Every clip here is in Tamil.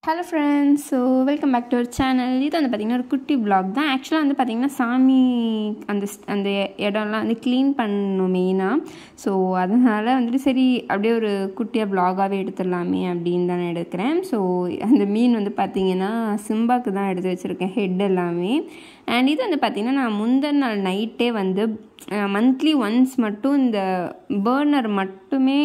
Hello friends, so welcome back to our channel. இது வந்து பார்த்திங்கன்னா ஒரு குட்டி vlog தான். ஆக்சுவலாக வந்து பார்த்திங்கன்னா சாமி அந்த இடம்லாம் வந்து க்ளீன் பண்ணணும் மெயினாக. ஸோ அதனால் வந்துட்டு சரி அப்படியே ஒரு குட்டியாக vlog-ஆகவே எடுத்துடலாமே அப்படின்னு தான் எடுக்கிறேன். ஸோ அந்த மீன் வந்து பார்த்திங்கன்னா சிம்பாக்கு தான் எடுத்து வச்சுருக்கேன், ஹெட் எல்லாமே. அண்ட் இது வந்து பார்த்திங்கன்னா நான் முந்தின நாள் நைட்டே வந்து மந்த்லி ஒன்ஸ் மட்டும் இந்த பர்னர் மட்டுமே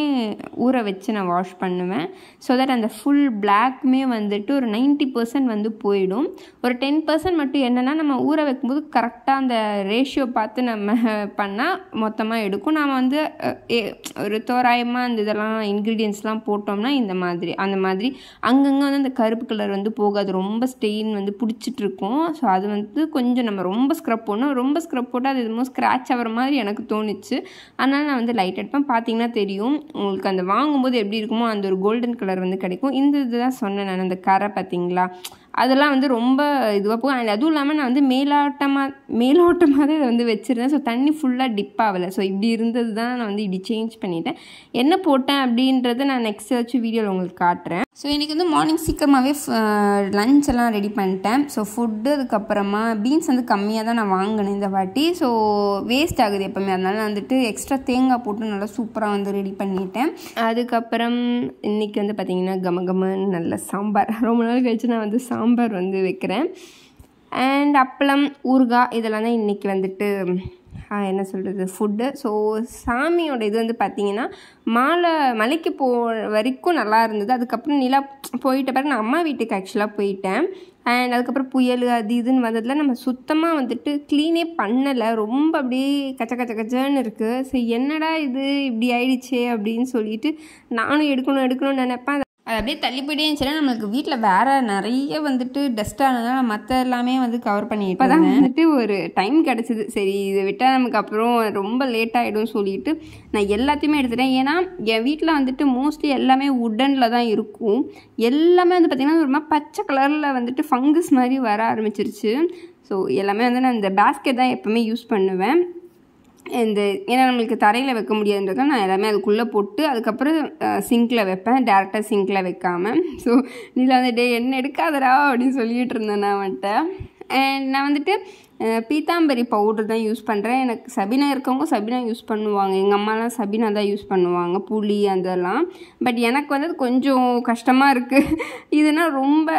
ஊற வச்சு நான் வாஷ் பண்ணுவேன். ஸோ தட் அந்த ஃபுல் பிளாக்குமே வந்துட்டு ஒரு 90% வந்து போயிடும். ஒரு 10% மட்டும் என்னென்னா நம்ம ஊற வைக்கும்போது கரெக்டாக அந்த ரேஷியோ பார்த்து நம்ம பண்ணால் மொத்தமாக எடுக்கும். நாம் வந்து ஒரு தோராயமாக அந்த இதெல்லாம் இன்க்ரீடியன்ஸ்லாம் போட்டோம்னா அந்த மாதிரி அங்கங்கே வந்து அந்த கருப்பு கலர் வந்து போகாது, ரொம்ப ஸ்டெயின் வந்து பிடிச்சிட்ருக்கும். ஸோ அது வந்து கொஞ்சம் நம்ம ரொம்ப ஸ்க்ரப் போட்டால் அது எதுவும் ஸ்க்ராட்ச் ஆகிற மாதிரி எனக்கு தோணுச்சு. அதனால் நான் வந்து லைட் எடுப்பேன். பார்த்தீங்கன்னா தெரியும் உங்களுக்கு, அந்த வாங்கும்போது எப்படி இருக்குமோ அந்த ஒரு கோல்டன் கலர் வந்து கிடைக்கும். இந்த இதுதான் சொன்னேன் நான், அந்த கரை பார்த்தீங்களா, அதெல்லாம் வந்து ரொம்ப இதுவாக போகும். அண்ட் அதுவும் இல்லாமல் நான் வந்து மேலோட்டமாக தான் இதை வந்து வச்சுருந்தேன். ஸோ தண்ணி ஃபுல்லாக டிப் ஆகலை. ஸோ இப்படி இருந்தது தான் நான் வந்து இப்படி சேஞ்ச் பண்ணிட்டேன். என்ன போட்டேன் அப்படின்றத நான் நெக்ஸ்ட் வச்சு வீடியோவில் உங்களுக்கு காட்டுறேன். ஸோ இன்றைக்கி வந்து மார்னிங் சீக்கிரமாகவே லஞ்ச் எல்லாம் ரெடி பண்ணிட்டேன். ஸோ ஃபுட்டு, அதுக்கப்புறமா பீன்ஸ் வந்து கம்மியாக தான் நான் வாங்கினேன் இந்த வாட்டி. ஸோ வேஸ்ட் ஆகுது எப்போவுமே, அதனால வந்துட்டு எக்ஸ்ட்ரா தேங்காய் போட்டு நல்லா சூப்பராக வந்து ரெடி பண்ணிட்டேன். அதுக்கப்புறம் இன்றைக்கி வந்து பார்த்திங்கன்னா கமகமன்னு நல்ல சாம்பார், ரொம்ப நாள் கழிச்சு நான் வந்து சாம்பார் வந்து வைக்கிறேன். அண்ட் அப்பளம், ஊறுகாய், இதெல்லாம் தான் இன்றைக்கி வந்துட்டு என்ன சொல்கிறது ஃபுட்டு. ஸோ சாமியோட இது வந்து பார்த்திங்கன்னா மலைக்கு வரைக்கும் நல்லா இருந்தது. அதுக்கப்புறம் நிலா போயிட்ட பிறகு நான் அம்மா வீட்டுக்கு ஆக்சுவலாக போயிட்டேன். அண்ட் அதுக்கப்புறம் புயல் அது இதுன்னு வந்ததில் நம்ம சுத்தமாக வந்துட்டு க்ளீனே பண்ணலை. ரொம்ப அப்படியே கச்சன்னு இருக்குது. ஸோ என்னடா இது இப்படி ஆயிடுச்சே அப்படின்னு சொல்லிட்டு நானும் எடுக்கணும்னு நினைப்பேன். அது அப்படியே தள்ளி போயிட்டே இருந்துச்சுன்னா நம்மளுக்கு வீட்டில் வேறு நிறைய வந்துட்டு டஸ்ட்டானதுனால மற்ற எல்லாமே வந்து கவர் பண்ணிட்டு இப்போ தான் வந்துட்டு ஒரு டைம் கிடச்சிது. சரி இதை விட்டால் நமக்கு அப்புறம் ரொம்ப லேட் ஆகிடும் சொல்லிட்டு நான் எல்லாத்தையுமே எடுத்துட்டேன். ஏன்னா என் வீட்டில் வந்துட்டு மோஸ்ட்லி எல்லாமே உட்டனில் தான் இருக்கும். எல்லாமே வந்து பார்த்திங்கன்னா ஒரு மாதிரி பச்சை கலரில் வந்துட்டு ஃபங்கஸ் மாதிரி வர ஆரம்பிச்சிருச்சு. ஸோ எல்லாமே வந்து நான் இந்த பேஸ்கெட் தான் எப்போவுமே யூஸ் பண்ணுவேன். ஏன்னா நம்மளுக்கு தரையில் வைக்க முடியாதுன்றதுனால நான் எல்லாமே அதுக்குள்ளே போட்டு அதுக்கப்புறம் சிங்கில் வைப்பேன், டேரெக்டாக சிங்கில் வைக்காமல். ஸோ இதில் வந்துட்டு என்ன எடுக்காதரா அப்படின்னு சொல்லிகிட்டு இருந்தேன் நான் வந்துட்டு. அண்ட் நான் வந்துட்டு பீத்தாம்பரி பவுடர் தான் யூஸ் பண்ணுறேன். எனக்கு சபினா இருக்கவங்க சபினா யூஸ் பண்ணுவாங்க, எங்கள் அம்மாலாம் சபினா தான் யூஸ் பண்ணுவாங்க, புளி அதெல்லாம். பட் எனக்கு வந்து அது கொஞ்சம் கஷ்டமாக இருக்குது. இதுனா ரொம்ப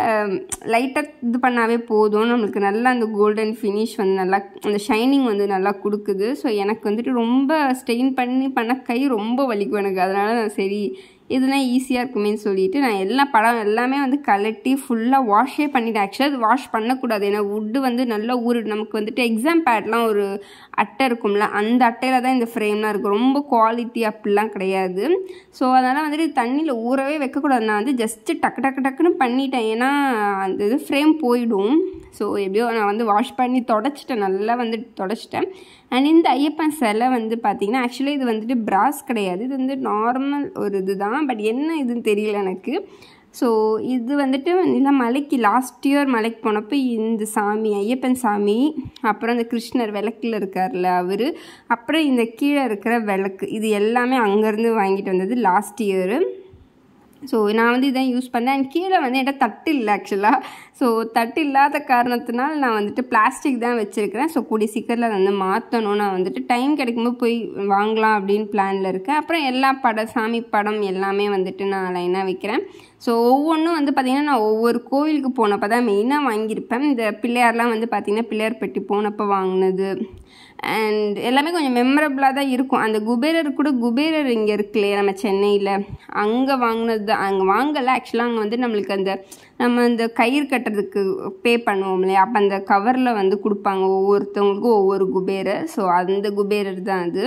லைட்டாக இது பண்ணாவே போதும், நம்மளுக்கு நல்லா அந்த கோல்டன் ஃபினிஷ் வந்து நல்லா அந்த ஷைனிங் வந்து நல்லா கொடுக்குது. ஸோ எனக்கு வந்துட்டு ரொம்ப ஸ்டெயின் பண்ண கை ரொம்ப வலிக்கும் எனக்கு. அதனால் நான் சரி இதுனா ஈஸியாக இருக்குமேன்னு சொல்லிவிட்டு நான் படம் எல்லாமே வந்து கலட்டி ஃபுல்லாக வாஷே பண்ணிவிட்டேன். ஆக்சுவலாக அது வாஷ் பண்ணக்கூடாது, ஏன்னா வுட்டு வந்து நல்லா நமக்கு வந்துட்டு எக்ஸாம் பேட்லாம் ஒரு அட்டை இருக்கும்ல, அந்த அட்டையில் தான் இந்த ஃப்ரேம்லாம் இருக்குது, ரொம்ப குவாலிட்டி அப்படிலாம் கிடையாது. ஸோ அதனால் வந்துட்டு தண்ணியில் ஊறவே வைக்கக்கூடாது. நான் வந்து ஜஸ்ட்டு டக்குன்னு பண்ணிட்டேன், ஏன்னா அந்த இது ஃப்ரேம் போயிடும். ஸோ எப்படியோ நான் வந்து வாஷ் பண்ணி தொடச்சிட்டேன், நல்லா வந்து தொடச்சிட்டேன். அண்ட் இந்த ஐயப்பன் சிலை வந்து பார்த்திங்கன்னா ஆக்சுவலி இது வந்துட்டு பிராஸ் கிடையாது, இது வந்து நார்மல் ஒரு இது தான். பட் என்ன இதுன்னு தெரியல எனக்கு. ஸோ இது வந்துட்டு இல்லை மலைக்கு லாஸ்ட் இயர் மலைக்கு போனப்போ இந்த சாமி ஐயப்பன் சாமி, அப்புறம் இந்த கிருஷ்ணர் விளக்கில் இருக்கார்ல அவர், அப்புறம் இந்த கீழே இருக்கிற விளக்கு, இது எல்லாமே அங்கேருந்து வாங்கிட்டு வந்தது லாஸ்ட் இயரு. ஸோ நான் வந்து இதான் யூஸ் பண்ணேன். அண்ட் கீழே வந்து என்கிட்ட தட்டு இல்லை ஆக்சுவலாக. ஸோ தட்டு இல்லாத காரணத்தினால் நான் வந்துட்டு பிளாஸ்டிக் தான் வச்சுருக்கிறேன். ஸோ கூடிய சீக்கிரத்தில் அதை வந்து மாற்றணும். நான் வந்துட்டு டைம் கிடைக்கும்போது போய் வாங்கலாம் அப்படின்னு பிளானில் இருக்கேன். அப்புறம் எல்லா சாமி படம் எல்லாமே வந்துட்டு நான் லைனாக வைக்கிறேன். ஸோ ஒவ்வொன்றும் வந்து பார்த்திங்கன்னா நான் ஒவ்வொரு கோவிலுக்கு போனப்போ தான் மெயினாக வாங்கியிருப்பேன். இந்த பிள்ளையார்லாம் வந்து பார்த்திங்கன்னா பிள்ளையார் பெட்டி போனப்போ வாங்கினது. அண்ட் எல்லாமே கொஞ்சம் மெமரபிளாக தான் இருக்கும். அந்த குபேரர் இங்கே இருக்குல்லையே நம்ம சென்னையில், அங்கே வாங்கினது தான். அங்கே வாங்கலை ஆக்சுவலாக, அங்கே வந்து நம்மளுக்கு நம்ம அந்த கயிறு கட்டுறதுக்கு பே பண்ணுவோம் இல்லையா, அப்போ அந்த கவரில் வந்து கொடுப்பாங்க ஒவ்வொருத்தவங்களுக்கும் ஒவ்வொரு குபேரர். ஸோ அந்த குபேரர் தான் அது.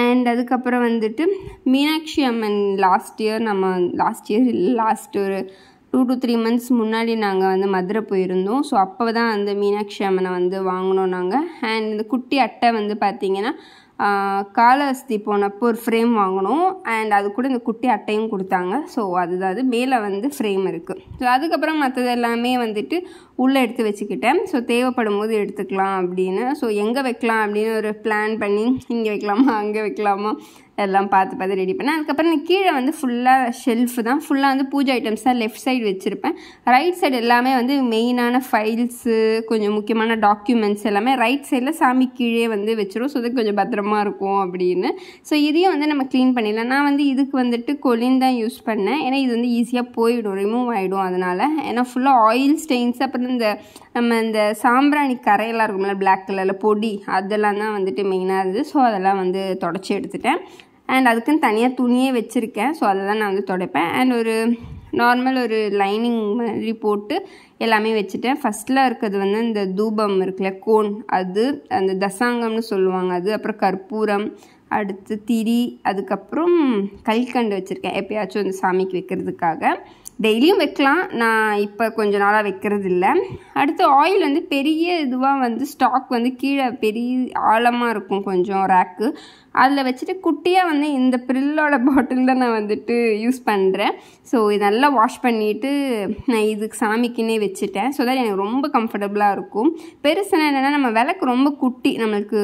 அண்ட் அதுக்கப்புறம் வந்துட்டு மீனாட்சி அம்மன் லாஸ்ட் ஒரு 2 to 3 months முன்னாடி நாங்கள் வந்து மதுரை போயிருந்தோம். ஸோ அப்போ தான் அந்த மீனாட்சி அம்மனை வந்து வாங்கினோம் நாங்கள். அண்ட் இந்த குட்டி அட்டை வந்து பார்த்திங்கன்னா காலஹஸ்தி போனப்போ ஒரு ஃப்ரேம் வாங்கினோம். அண்ட் அது கூட இந்த குட்டி அட்டையும் கொடுத்தாங்க. ஸோ அதுதான் அது மேலே வந்து ஃப்ரேம் இருக்குது. ஸோ அதுக்கப்புறம் மற்றது எல்லாமே வந்துட்டு உள்ளே எடுத்து வச்சுக்கிட்டேன். ஸோ தேவைப்படும் போது எடுத்துக்கலாம் அப்படின்னு. ஸோ எங்கே வைக்கலாம் அப்படின்னு ஒரு பிளான் பண்ணி, இங்கே வைக்கலாமா அங்கே வைக்கலாமா, எல்லாம் பார்த்து ரெடி பண்ணேன். அதுக்கப்புறம் நான் கீழே வந்து ஃபுல்லாக ஷெல்ஃபு தான், ஃபுல்லாக வந்து பூஜை ஐட்டம்ஸ் தான் லெஃப்ட் சைடு வச்சுருப்பேன். ரைட் சைடு எல்லாமே வந்து மெயினான ஃபைல்ஸு, கொஞ்சம் முக்கியமான டாக்குமெண்ட்ஸ் எல்லாமே ரைட் சைடில் சாமி கீழே வந்து வச்சிரும். ஸோ அது கொஞ்சம் பத்திரமா இருக்கும் அப்படின்னு. ஸோ இதையும் வந்து நம்ம க்ளீன் பண்ணிடலாம். நான் வந்து இதுக்கு வந்துட்டு கொலின் தான் யூஸ் பண்ணேன், ஏன்னா இது வந்து ஈஸியாக போயிடும், ரிமூவ் ஆகிடும். அதனால் ஏன்னா ஃபுல்லாக ஆயில் ஸ்டெயின்ஸ், அப்புறம் நம்ம இந்த சாம்பிராணி கரையெல்லாம் இருக்கும்ல பிளாக் கலரில் பொடி, அதெல்லாம் தான் வந்துட்டு மெயினாக இருந்தது. ஸோ அதெல்லாம் வந்து தொடச்சி எடுத்துட்டேன். அண்ட் அதுக்குன்னு தனியாக துணியே வச்சுருக்கேன். ஸோ அதை தான் நான் வந்து துடைப்பேன். அண்ட் ஒரு நார்மல் ஒரு லைனிங் மாதிரி போட்டு எல்லாமே வச்சுட்டேன். ஃபஸ்ட்டில் இருக்கிறது வந்து இந்த தூபம் இருக்குல்ல, கோன், அது அந்த தசாங்கம்னு சொல்லுவாங்க அது, அப்புறம் கற்பூரம், அடுத்து திரி, அதுக்கப்புறம் கல்கண்டு வச்சுருக்கேன் எப்போயாச்சும் இந்த சாமிக்கு வைக்கிறதுக்காக. டெய்லியும் வைக்கலாம், நான் இப்போ கொஞ்ச நாளாக வைக்கிறது இல்லை. அடுத்து ஆயில் வந்து பெரிய இதுவாக வந்து ஸ்டாக் வந்து கீழே பெரிய ஆழமாக இருக்கும் கொஞ்சம் ரேக்கு, அதில் வச்சுட்டு குட்டியாக வந்து இந்த ப்ரில்லோட பாட்டில் தான் நான் வந்துட்டு யூஸ் பண்ணுறேன். ஸோ இது நல்லா வாஷ் பண்ணிவிட்டு நான் இதுக்கு சாமிக்குன்னே வச்சுட்டேன். ஸோ தட் எனக்கு ரொம்ப கம்ஃபர்டபுளாக இருக்கும். பெருசுனா என்னென்னா நம்ம விளக்கு ரொம்ப குட்டி, நம்மளுக்கு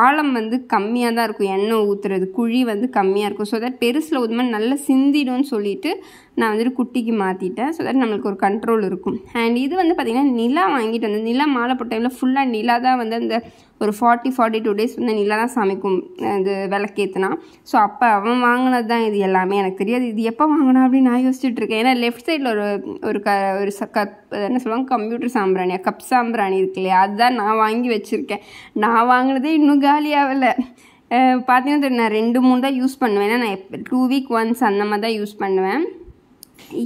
ஆழம் வந்து கம்மியாக தான் இருக்கும், எண்ணெய் ஊற்றுறது குழி வந்து கம்மியாக இருக்கும். ஸோ தட் பெருசில் ஊதுமா நல்லா சிந்திடும்னு சொல்லிவிட்டு நான் வந்துட்டு குட்டிக்கு மாற்றிட்டேன். ஸோ தட் நம்மளுக்கு ஒரு கண்ட்ரோல் இருக்கும். அண்ட் இது வந்து பார்த்திங்கன்னா நிலா வாங்கிட்டு வந்து, நிலா மாலை போட்ட டைமில் ஃபுல்லாக நிலா தான் வந்து அந்த ஒரு 42 டேஸ் வந்து நிலா தான் சாமிக்கும் இது விளக்கேற்றுனா. ஸோ அப்போ அவன் வாங்கினது தான் இது எல்லாமே. எனக்கு தெரியாது இது எப்போ வாங்கினா அப்படின்னு நான் யோசிச்சுட்ருக்கேன். ஏன்னா லெஃப்ட் சைடில் ஒரு என்ன சொல்லுவாங்க, கம்ப்யூட்டர் சாம்பிராணியா, கப் சாம்பிராணி இருக்கு இல்லையா, அதுதான் நான் வாங்கி வச்சுருக்கேன். நான் வாங்கினதே இன்னும் காலியாகலை. பார்த்தீங்கன்னா நான் 2-3 தான் யூஸ் பண்ணுவேன். ஏன்னா நான் 2 வீக் ஒன்ஸ் அந்த மாதிரி தான் யூஸ் பண்ணுவேன்.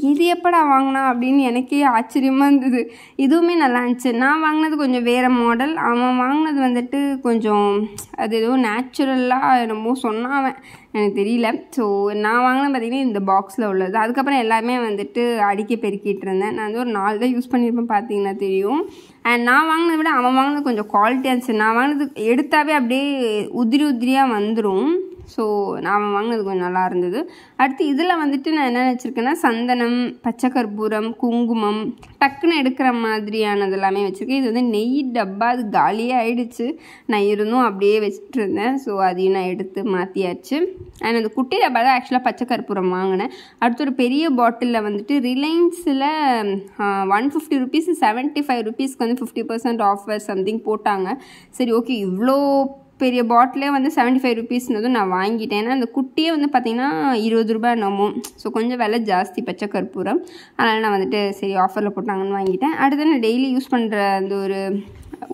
இது எப்படா வாங்கினா அப்படின்னு எனக்கே ஆச்சரியமாக இருந்தது. இதுவுமே நல்லா இருந்துச்சு. நான் வாங்கினது கொஞ்சம் வேறு மாடல், அவன் வாங்கினது வந்துட்டு கொஞ்சம் அது ஏதோ நேச்சுரலாக என்னமோ சொன்னான் அவன், எனக்கு தெரியல. ஸோ நான் வாங்கினது பார்த்திங்கன்னா இந்த பாக்ஸில் உள்ளது. அதுக்கப்புறம் எல்லாமே வந்துட்டு அடிக்க பெருக்கிட்டு இருந்தேன். நான் வந்து ஒரு 4 தான் யூஸ் பண்ணியிருப்பேன், பார்த்தீங்கன்னா தெரியும். அண்ட் நான் வாங்கினதை விட அவன் வாங்கினது கொஞ்சம் குவாலிட்டியாக இருந்துச்சு. நான் வாங்கினது எடுத்தாவே அப்படியே உதிரியாக வந்துடும். ஸோ நான் வாங்கினது கொஞ்சம் நல்லா இருந்தது. அடுத்து இதில் வந்துட்டு நான் என்ன வச்சுருக்கேன்னா சந்தனம், பச்சை கற்பூரம், குங்குமம், டக்குன்னு எடுக்கிற மாதிரியானது எல்லாமே வச்சுருக்கேன். இது வந்து நெய் டப்பா, அது காலியே ஆகிடுச்சு. நான் இருந்தும் அப்படியே வச்சுட்டு இருந்தேன். ஸோ அதையும் நான் எடுத்து மாற்றியாச்சு. அண்ட் அந்த குட்டி டப்பா தான் ஆக்சுவலாக பச்சை கற்பூரம் வாங்கினேன். அடுத்து ஒரு பெரிய பாட்டிலில் வந்துட்டு ரிலையன்ஸில் 150 ருபீஸ் 75 ருபீஸ்க்கு வந்து 50% ஆஃபர் சம்திங் போட்டாங்க. சரி ஓகே, இவ்வளோ பெரிய பாட்டிலே வந்து 75 ருபீஸ்னதும் நான் வாங்கிட்டேன். ஏன்னா அந்த குட்டியே வந்து பார்த்திங்கன்னா 20 ரூபாய் என்னமோ. ஸோ கொஞ்சம் விலை ஜாஸ்தி பச்சை கற்பூரம். அதனால் நான் வந்துட்டு சரி ஆஃபரில் போட்டாங்கன்னு வாங்கிட்டேன். அடுத்து நான் டெய்லி யூஸ் பண்ணுற அந்த ஒரு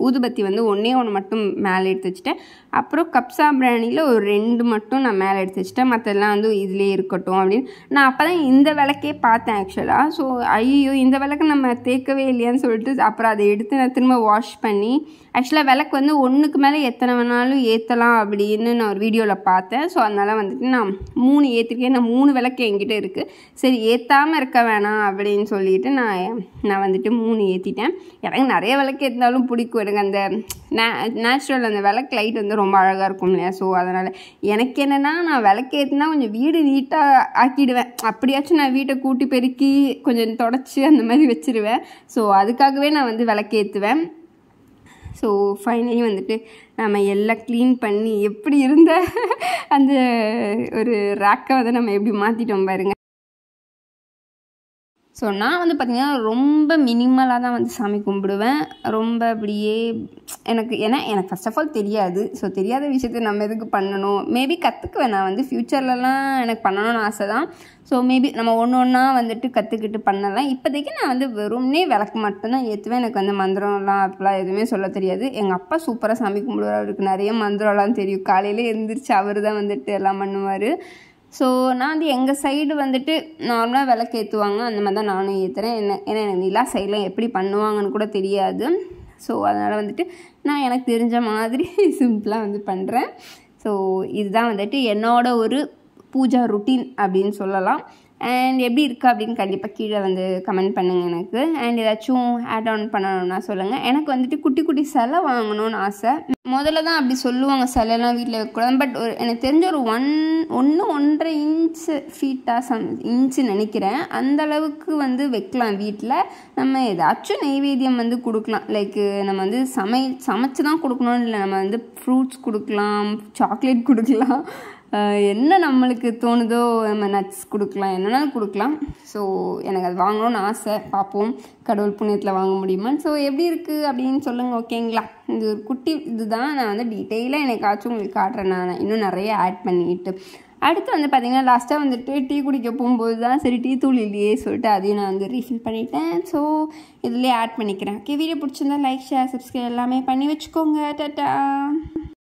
ஊதுபத்தி வந்து ஒன்றே மட்டும் மேலே எடுத்து வச்சுட்டேன். அப்புறம் கப் சாம்பிராணியில் ஒரு 2 மட்டும் நான் மேலே எடுத்து வச்சுட்டேன். மற்றெல்லாம் வந்து இதிலே இருக்கட்டும் அப்படின்னு. நான் அப்போ தான் இந்த விளக்கே பார்த்தேன் ஆக்சுவலாக. ஸோ ஐயோ இந்த விளக்கு நம்ம தேக்கவே இல்லையான்னு சொல்லிட்டு அப்புறம் அதை எடுத்து நான் திரும்ப வாஷ் பண்ணி, ஆக்சுவலாக விளக்கு வந்து 1க்கு மேலே எத்தனை வேணாலும் ஏற்றலாம் அப்படின்னு நான் ஒரு வீடியோவில் பார்த்தேன். ஸோ அதனால் வந்துட்டு நான் 3 ஏற்றிருக்கேன். நான் 3 விளக்கு என்கிட்ட இருக்குது. சரி ஏற்றாமல் இருக்க வேணாம் அப்படின்னு சொல்லிட்டு நான் வந்துட்டு 3 ஏற்றிட்டேன். எனக்கு நிறைய விளக்கு ஏற்றினாலும் பிடிக்கும். எனக்கு அந்த நேச்சுரல் அந்த விளக்கு லைட் வந்து ரொம்ப அழகாக இருக்கும் இல்லையா. ஸோ அதனால் எனக்கு என்னென்னா நான் விளக்கு ஏற்றினா கொஞ்சம் வீடு நீட்டாக ஆக்கிடுவேன். அப்படியாச்சும் நான் வீட்டை கூட்டி பெருக்கி கொஞ்சம் தொடச்சி அந்த மாதிரி வச்சுருவேன். ஸோ அதுக்காகவே நான் வந்து விளக்கு ஏற்றுவேன். ஸோ ஃபைனலி வந்துட்டு நம்ம எல்லாம் க்ளீன் பண்ணி எப்படி இருந்த அந்த ஒரு ரேக்கை வந்து நம்ம எப்படி மாற்றிட்டோம் பாருங்கள். ஸோ நான் வந்து பார்த்திங்கன்னா ரொம்ப மினிமலாக தான் வந்து சாமி கும்பிடுவேன். ரொம்ப அப்படியே எனக்கு ஃபர்ஸ்ட் ஆஃப் ஆல் தெரியாது. ஸோ தெரியாத விஷயத்தை நம்ம எதுக்கு பண்ணணும், மேபி கற்றுக்குவேன். நான் வந்து ஃப்யூச்சர்லலாம் எனக்கு பண்ணணும்னு ஆசை தான். ஸோ மேபி நம்ம ஒன்றா வந்துட்டு கற்றுக்கிட்டு பண்ணலாம். இப்போதைக்கு நான் வந்து வெறும்னே விளக்கு மட்டும்தான் ஏற்றுவேன். எனக்கு வந்து மந்திரம்லாம் அப்படிலாம் எதுவுமே சொல்ல தெரியாது. எங்கள் அப்பா சூப்பராக சாமி கும்பிடுவார், அவருக்கு நிறைய மந்திரம்லாம் தெரியும். காலையில் எழுந்திரிச்சு அவர் தான் வந்துட்டு எல்லாம் பண்ணுவார். ஸோ நான் வந்து எங்கள் சைடு வந்துட்டு நார்மலாக விளக்கு ஏற்றுவாங்க, அந்த மாதிரி தான் நானும் ஏற்றுறேன். ஏன்னா எனக்கு நிலா சைடில் எப்படி பண்ணுவாங்கன்னு கூட தெரியாது. ஸோ அதனால் வந்துட்டு நான் எனக்கு தெரிஞ்ச மாதிரி சிம்பிளாக வந்து பண்ணுறேன். ஸோ இதுதான் வந்துட்டு என்னோட ஒரு பூஜா ருட்டீன் அப்படின்னு சொல்லலாம். அண்ட் எப்படி இருக்குது அப்படின்னு கண்டிப்பாக கீழே வந்து கமெண்ட் பண்ணுங்கள் எனக்கு. அண்ட் ஏதாச்சும் ஆட் ஆன் பண்ணணும்னா சொல்லுங்கள். எனக்கு வந்துட்டு குட்டி குட்டி சிலை வாங்கணும்னு ஆசை. முதல்ல தான் அப்படி சொல்லுவாங்க, சிலைலாம் வீட்டில் வைக்கக்கூடாது. பட் எனக்கு தெரிஞ்ச ஒரு 1.5 இன்ச்சு ஃபீட்டாக இன்ச்சு நினைக்கிறேன், அந்தளவுக்கு வந்து வைக்கலாம் வீட்டில். நம்ம ஏதாச்சும் நெய்வேத்தியம் வந்து கொடுக்கலாம். லைக் நம்ம வந்து சமைச்சு தான் கொடுக்கணும்னு இல்லை, நம்ம வந்து ஃப்ரூட்ஸ் கொடுக்கலாம், சாக்லேட் கொடுக்கலாம், என்ன நம்மளுக்கு தோணுதோ நம்ம நட்ஸ் கொடுக்கலாம், என்னென்னாலும் கொடுக்கலாம். ஸோ எனக்கு அது வாங்கணும்னு ஆசை. பார்ப்போம் கடவுள் புண்ணியத்தில் வாங்க முடியுமான்னு. ஸோ எப்படி இருக்குது அப்படின்னு சொல்லுங்கள், ஓகேங்களா? இது ஒரு குட்டி இதுதான். நான் வந்து டீட்டெயிலாக எனக்காச்சும் உங்களுக்கு காட்டுறேன். நான் இன்னும் நிறைய ஆட் பண்ணிட்டு. அடுத்து வந்து பார்த்திங்கன்னா லாஸ்ட்டாக வந்துட்டு டீ குடிக்க போகும்போது தான் சரி டீ தூள் இல்லையே சொல்லிட்டு அதையும் நான் வந்து ரீஃபில் பண்ணிட்டேன். ஸோ இதுலேயே ஆட் பண்ணிக்கிறேன். ஓகே, வீடியோ பிடிச்சிருந்தா லைக், ஷேர், சப்ஸ்கிரைப் எல்லாமே பண்ணி வச்சுக்கோங்க. டாட்டா.